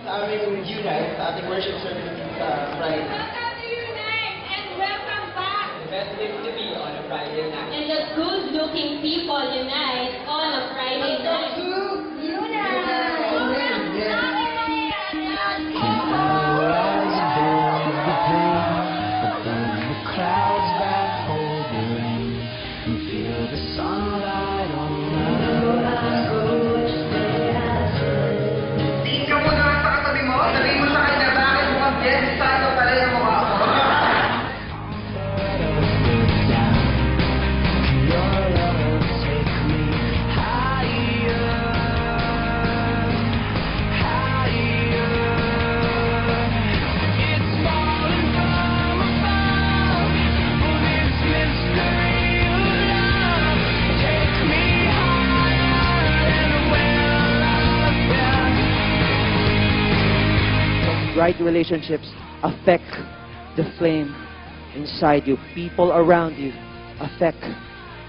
sa aming Unite, sa ating worship service sa Friday. Welcome to Unite and welcome back. The best place to be on a Friday night. And the good-looking people unite on a Friday night. Right relationships affect the flame inside you. People around you affect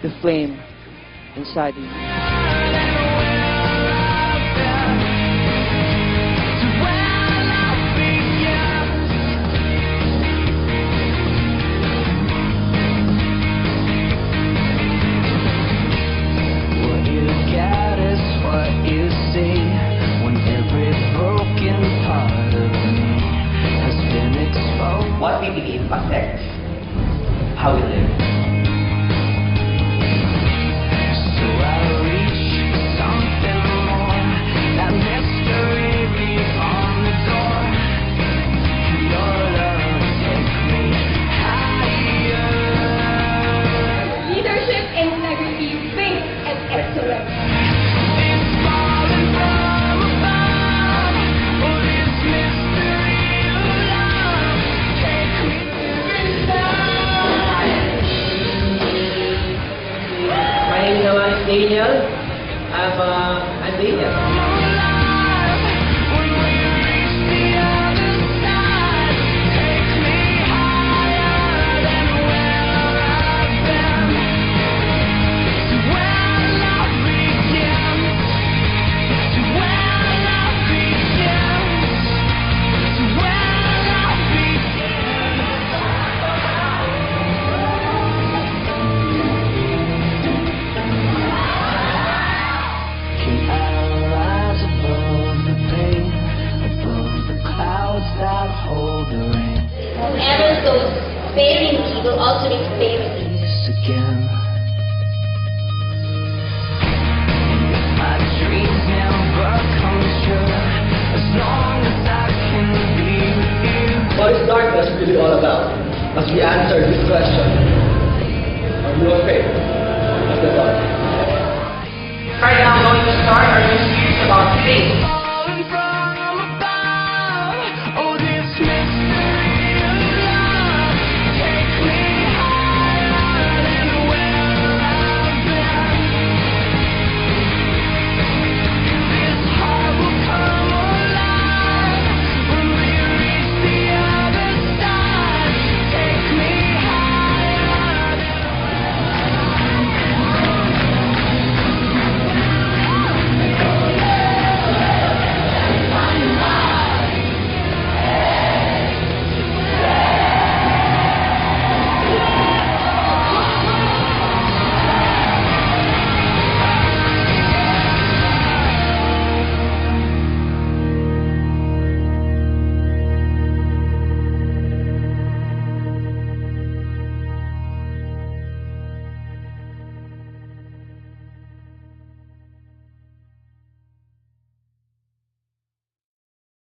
the flame inside you. What you get is what you see. When every broken part of me has been exposed. What we believe affects how we live. So I reach for something more. That mystery leaves on the door. Your love takes me higher. Leadership, integrity, faith, and excellence. It's falling from above. Oh, this mystery of love take me inside. My name naman is Daniel. I'm Daniel. When we reach the other side, take me higher than where I've been. To where love begins. To where love begins. To where love Can I rise above the pain, above the clouds that hold the rain? Whoever sows sparingly will also reap sparingly. Peace again. My dreams never come true as long as I can be with you. What is darkness really all about? As we answer this question, are you afraid?